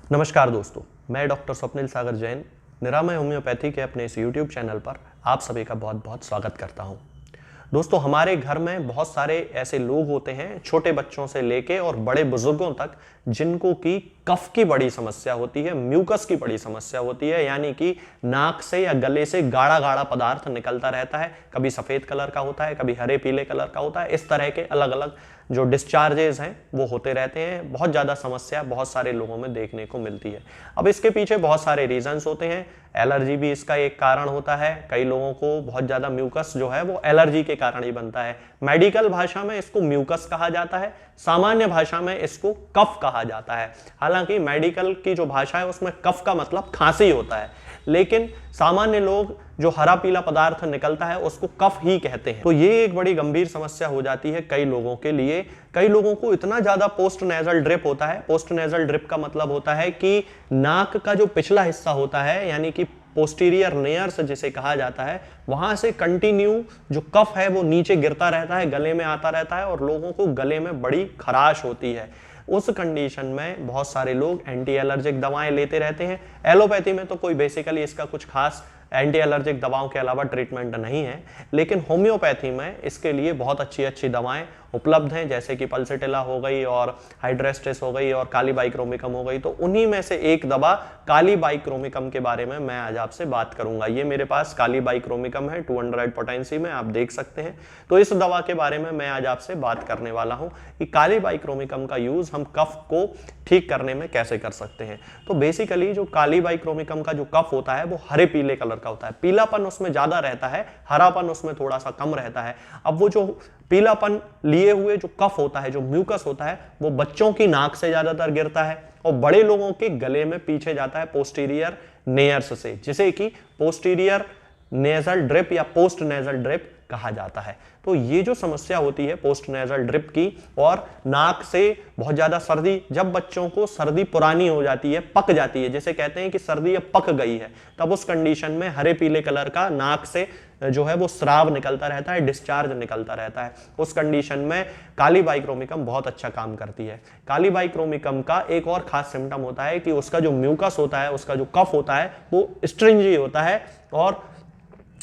नमस्कार दोस्तों, मैं डॉक्टर स्वप्निल सागर जैन निरामय होम्योपैथी के अपने इस YouTube चैनल पर आप सभी का बहुत बहुत स्वागत करता हूं। दोस्तों, हमारे घर में बहुत सारे ऐसे लोग होते हैं, छोटे बच्चों से लेके और बड़े बुजुर्गों तक, जिनको की कफ की बड़ी समस्या होती है, म्यूकस की बड़ी समस्या होती है, यानी कि नाक से या गले से गाढ़ा गाढ़ा पदार्थ निकलता रहता है। कभी सफेद कलर का होता है, कभी हरे पीले कलर का होता है। इस तरह के अलग अलग जो डिस्चार्जेस हैं वो होते रहते हैं। बहुत ज़्यादा समस्या बहुत सारे लोगों में देखने को मिलती है। अब इसके पीछे बहुत सारे रीजंस होते हैं। एलर्जी भी इसका एक कारण होता है। कई लोगों को बहुत ज़्यादा म्यूकस जो है वो एलर्जी के कारण ही बनता है। मेडिकल भाषा में इसको म्यूकस कहा जाता है, सामान्य भाषा में इसको कफ कहा जाता है। हालांकि मेडिकल की जो भाषा है उसमें कफ का मतलब खांसी होता है, लेकिन सामान्य लोग जो हरा पीला पदार्थ निकलता है उसको कफ ही कहते हैं। तो ये एक बड़ी गंभीर समस्या हो जाती है कई लोगों के लिए। कई लोगों को इतना ज्यादा पोस्ट नेजल ड्रिप होता है। पोस्ट नेजल ड्रिप का मतलब होता है कि नाक का जो पिछला हिस्सा होता है, यानी कि पोस्टीरियर नेयर्स जिसे कहा जाता है, वहां से कंटिन्यू जो कफ है वो नीचे गिरता रहता है, गले में आता रहता है और लोगों को गले में बड़ी खराश होती है। उस कंडीशन में बहुत सारे लोग एंटी एलर्जिक दवाएं लेते रहते हैं। एलोपैथी में तो कोई बेसिकली इसका कुछ खास एंटी एलर्जिक दवाओं के अलावा ट्रीटमेंट नहीं है, लेकिन होम्योपैथी में इसके लिए बहुत अच्छी अच्छी दवाएं उपलब्ध हैं, जैसे कि पल्सिटिला हो गई और हाइड्रेस्टिस हो गई और काली बाइक्रोमिकम हो गई। तो उन्हीं में से एक दवा काली बाइक्रोमिकम के बारे में मैं आज आपसे बात करूंगा। ये मेरे पास काली बाइक्रोमिकम है 200 पोटेंसी में, आप देख सकते हैं। तो इस दवा के बारे में मैं आज आपसे बात करने वाला हूं कि काली बाइक्रोमिकम का यूज हम कफ को ठीक करने में कैसे कर सकते हैं। तो बेसिकली जो काली बाइक्रोमिकम का जो कफ होता है वो हरे पीले कलर का होता है। पीलापन उसमें ज्यादा रहता है, हरापन उसमें थोड़ा सा कम रहता है। अब वो जो पीलापन लिए हुए जो कफ होता है, जो म्यूकस होता है, वो बच्चों की नाक से ज्यादातर गिरता है और बड़े लोगों के गले में पीछे जाता है पोस्टीरियर नेयर्स से, जिसे कि पोस्टीरियर नेजल ड्रिप या पोस्ट नेजल ड्रिप कहा जाता है। तो ये जो समस्या होती है पोस्ट नेजल ड्रिप की, और नाक से बहुत ज्यादा सर्दी, जब बच्चों को सर्दी पुरानी हो जाती है, पक जाती है, जैसे कहते हैं कि सर्दी अब पक गई है, तब उस कंडीशन में हरे पीले कलर का नाक से जो है वो स्राव निकलता रहता है, डिस्चार्ज निकलता रहता है। उस कंडीशन में काली बाइक्रोमिकम बहुत अच्छा काम करती है। काली बाइक्रोमिकम का एक और खास सिम्टम होता है कि उसका जो म्यूकस होता है, उसका जो कफ होता है वो स्ट्रिंजी होता है और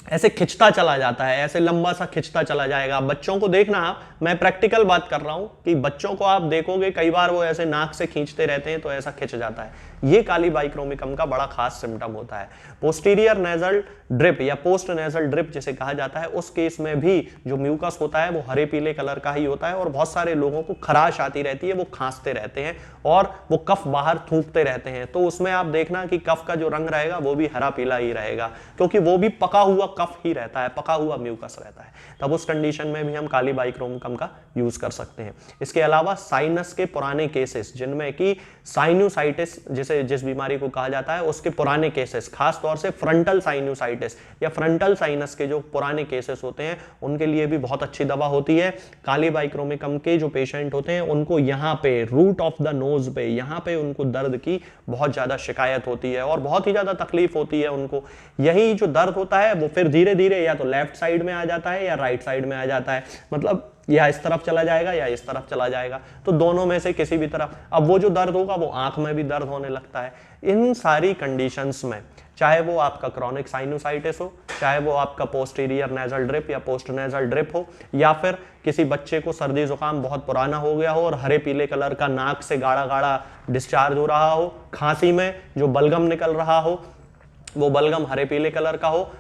ऐसे खिंचता चला जाता है, ऐसे लंबा सा खिंचता चला जाएगा। बच्चों को देखना आप, मैं प्रैक्टिकल बात कर रहा हूं कि बच्चों को आप देखोगे कई बार वो ऐसे नाक से खींचते रहते हैं तो ऐसा खिंच जाता है। ये काली बाइक्रोमिकम का बड़ा खास सिम्टम होता है। पोस्टीरियर नेजल ड्रिप या पोस्ट नेजल ड्रिप जिसे कहा जाता है, उस केस में भी जो म्यूकस होता है वो हरे पीले कलर का ही होता है और बहुत सारे लोगों को खराश आती रहती है, वो खांसते रहते हैं और वो कफ बाहर थूकते रहते हैं। तो उसमें आप देखना कि कफ का जो रंग रहेगा वो भी हरा पीला ही रहेगा, क्योंकि वो भी पका हुआ कफ ही रहता है, पका हुआ म्यूकस रहता है। तब उस कंडीशन में भी हम काली बाइक्रोमिकम का यूज कर सकते हैं। इसके अलावा साइनस के पुराने केसेस, जिनमें कि साइनोसाइटिस जिस बीमारी को कहा जाता है, उसके पुराने केसेस, खास तौर से फ्रंटल साइनोसाइटिस या फ्रंटल साइनस के जो पुराने केसेस होते हैं, उनके लिए भी बहुत अच्छी दवा होती है। काली बाइक्रोमिकम के जो पेशेंट होते हैं उनको यहाँ पे रूट ऑफ द नोज पे, यहाँ पे उनको दर्द की बहुत ज्यादा शिकायत होती है और बहुत ही ज्यादा तकलीफ होती है उनको। यही जो दर्द होता है वो फिर धीरे धीरे या तो लेफ्ट साइड में आ जाता है या राइट साइड में आ जाता है, मतलब या इस तरफ चला जाएगा या इस तरफ चला जाएगा, तो दोनों में से किसी भी तरफ। अब वो जो दर्द होगा वो आंख में भी दर्द होने लगता है। इन सारी कंडीशंस में, चाहे वो आपका क्रॉनिक साइनोसाइटिस हो, चाहे वो आपका पोस्टीरियर नेजल ड्रिप या पोस्ट नेजल ड्रिप हो, या फिर किसी बच्चे को सर्दी जुकाम बहुत पुराना हो गया हो और हरे पीले कलर का नाक से गाढ़ा गाढ़ा डिस्चार्ज हो रहा हो, खांसी में जो बलगम निकल रहा हो वो बलगम हरे पीले कलर का हो।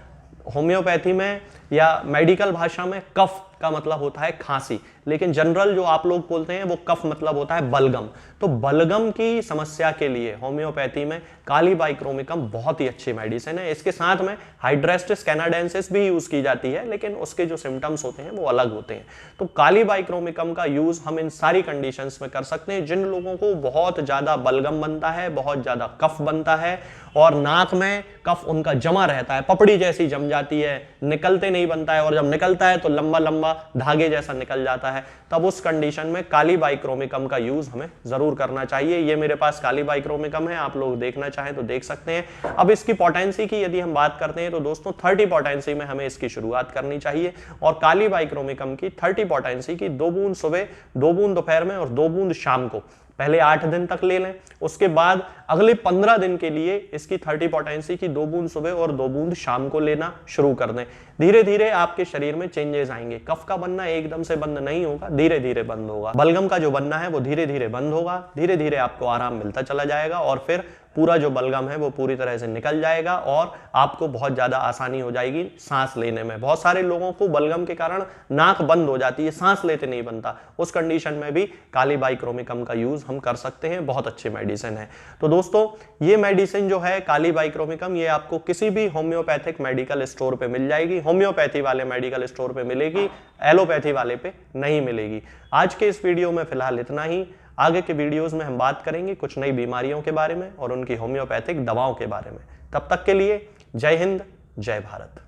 होम्योपैथी में या मेडिकल भाषा में कफ का मतलब होता है खांसी, लेकिन जनरल जो आप लोग बोलते हैं वो कफ मतलब होता है बलगम। तो बलगम की समस्या के लिए होम्योपैथी में काली बाइक्रोमिकम बहुत ही अच्छी मेडिसिन है। इसके साथ में हाइड्रेस्टिस कैनाडेंसिस भी यूज की जाती है, लेकिन उसके जो सिम्टम्स होते हैं वो अलग होते हैं। तो काली बाइक्रोमिकम का यूज हम इन सारी कंडीशंस में कर सकते हैं। जिन लोगों को बहुत ज्यादा बलगम बनता है, बहुत ज्यादा कफ बनता है और नाक में कफ उनका जमा रहता है, पपड़ी जैसी जम जाती है, निकलते नहीं बनता है और जब निकलता है तो लंबा लंबा धागे जैसा निकल जाता है, तब उस कंडीशन में काली बाइक्रोमिकम का यूज हमें जरूर करना चाहिए। ये मेरे पास काली बाइक्रोमिकम है, आप लोग देखना चाहें तो देख सकते हैं। अब इसकी पोटेंसी की यदि हम बात करते हैं तो दोस्तों 30 पोटेंसी में हमें इसकी शुरुआत करनी चाहिए और काली बाइक्रोमिकम की 30 पोटेंसी की 2 बूंद सुबह, 2 बूंद दोपहर में और 2 बूंद शाम को पहले 8 दिन तक ले लें, उसके बाद अगले 15 दिन के लिए इसकी 30 पोटेंसी की 2 बूंद सुबह और 2 बूंद शाम को लेना शुरू कर दें। धीरे धीरे आपके शरीर में चेंजेस आएंगे। कफ का बनना एकदम से बंद नहीं होगा, धीरे धीरे बंद होगा। बलगम का जो बनना है वो धीरे धीरे बंद होगा, धीरे धीरे आपको आराम मिलता चला जाएगा और फिर पूरा जो बलगम है वो पूरी तरह से निकल जाएगा और आपको बहुत ज्यादा आसानी हो जाएगी सांस लेने में। बहुत सारे लोगों को बलगम के कारण नाक बंद हो जाती है, सांस लेते नहीं बनता। उस कंडीशन में भी काली बाइक्रोमिकम का यूज हम कर सकते हैं, बहुत अच्छी मेडिसिन है। तो दोस्तों ये मेडिसिन जो है काली बाइक्रोमिकम, ये आपको किसी भी होम्योपैथिक मेडिकल स्टोर पे मिल जाएगी। होम्योपैथी वाले मेडिकल स्टोर पे मिलेगी, एलोपैथी वाले पे नहीं मिलेगी। आज के इस वीडियो में फिलहाल इतना ही। आगे के वीडियोस में हम बात करेंगे कुछ नई बीमारियों के बारे में और उनकी होम्योपैथिक दवाओं के बारे में। तब तक के लिए जय हिंद, जय भारत।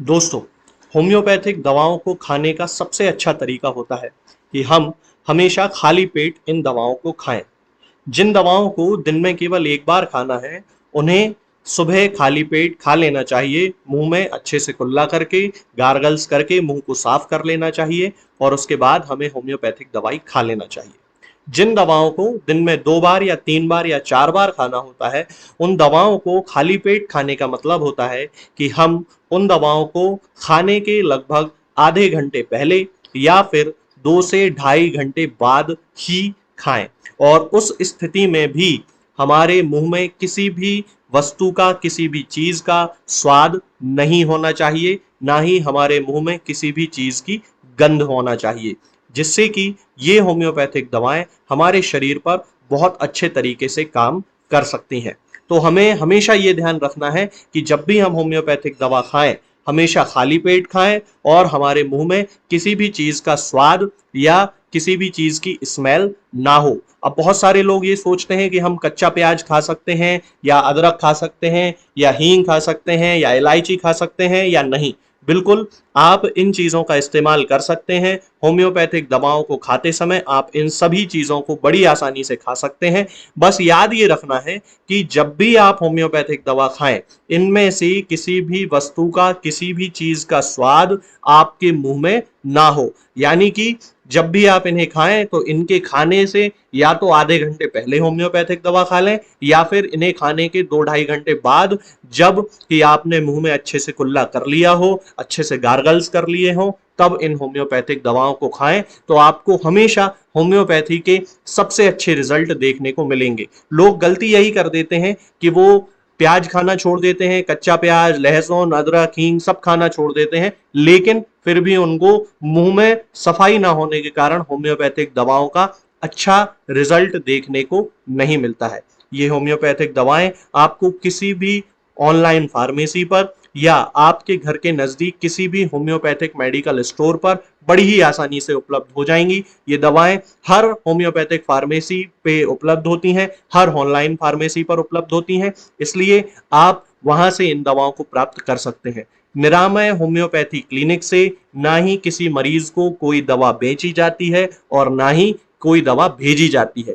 दोस्तों, होम्योपैथिक दवाओं को खाने का सबसे अच्छा तरीका होता है कि हम हमेशा खाली पेट इन दवाओं को खाएं। जिन दवाओं को दिन में केवल एक बार खाना है, उन्हें सुबह खाली पेट खा लेना चाहिए। मुंह में अच्छे से कुल्ला करके, गार्गल्स करके मुंह को साफ कर लेना चाहिए और उसके बाद हमें होम्योपैथिक दवाई खा लेना चाहिए। जिन दवाओं को दिन में 2 बार या 3 बार या 4 बार खाना होता है, उन दवाओं को खाली पेट खाने का मतलब होता है कि हम उन दवाओं को खाने के लगभग आधे घंटे पहले या फिर 2 से ढाई घंटे बाद ही खाएं। और उस स्थिति में भी हमारे मुंह में किसी भी वस्तु का, किसी भी चीज का स्वाद नहीं होना चाहिए, ना ही हमारे मुंह में किसी भी चीज की गंध होना चाहिए, जिससे कि ये होम्योपैथिक दवाएं हमारे शरीर पर बहुत अच्छे तरीके से काम कर सकती हैं। तो हमें हमेशा ये ध्यान रखना है कि जब भी हम होम्योपैथिक दवा खाएं, हमेशा खाली पेट खाएं और हमारे मुंह में किसी भी चीज का स्वाद या किसी भी चीज की स्मेल ना हो। अब बहुत सारे लोग ये सोचते हैं कि हम कच्चा प्याज खा सकते हैं या अदरक खा सकते हैं या हींग खा सकते हैं या इलायची खा सकते हैं या नहीं। बिल्कुल, आप इन चीजों का इस्तेमाल कर सकते हैं। होम्योपैथिक दवाओं को खाते समय आप इन सभी चीजों को बड़ी आसानी से खा सकते हैं। बस याद ये रखना है कि जब भी आप होम्योपैथिक दवा खाएं, इनमें से किसी भी वस्तु का, किसी भी चीज का स्वाद आपके मुंह में ना हो। यानी कि जब भी आप इन्हें खाएं तो इनके खाने से या तो आधे घंटे पहले होम्योपैथिक दवा खा लें या फिर इन्हें खाने के 2-ढाई घंटे बाद, जब कि आपने मुंह में अच्छे से कुल्ला कर लिया हो, अच्छे से गार्गल्स कर लिए हो, तब इन होम्योपैथिक दवाओं को खाएं। तो आपको हमेशा होम्योपैथी के सबसे अच्छे रिजल्ट देखने को मिलेंगे। लोग गलती यही कर देते हैं कि वो प्याज खाना छोड़ देते हैं, कच्चा प्याज, लहसुन, अदरक, हींग सब खाना छोड़ देते हैं, लेकिन फिर भी उनको मुंह में सफाई ना होने के कारण होम्योपैथिक दवाओं का अच्छा रिजल्ट देखने को नहीं मिलता है। ये होम्योपैथिक दवाएं आपको किसी भी ऑनलाइन फार्मेसी पर या आपके घर के नजदीक किसी भी होम्योपैथिक मेडिकल स्टोर पर बड़ी ही आसानी से उपलब्ध हो जाएंगी। ये दवाएं हर होम्योपैथिक फार्मेसी पे उपलब्ध होती हैं, हर ऑनलाइन फार्मेसी पर उपलब्ध होती हैं, इसलिए आप वहां से इन दवाओं को प्राप्त कर सकते हैं। निरामय होम्योपैथी क्लिनिक से ना ही किसी मरीज को कोई दवा बेची जाती है और ना ही कोई दवा भेजी जाती है।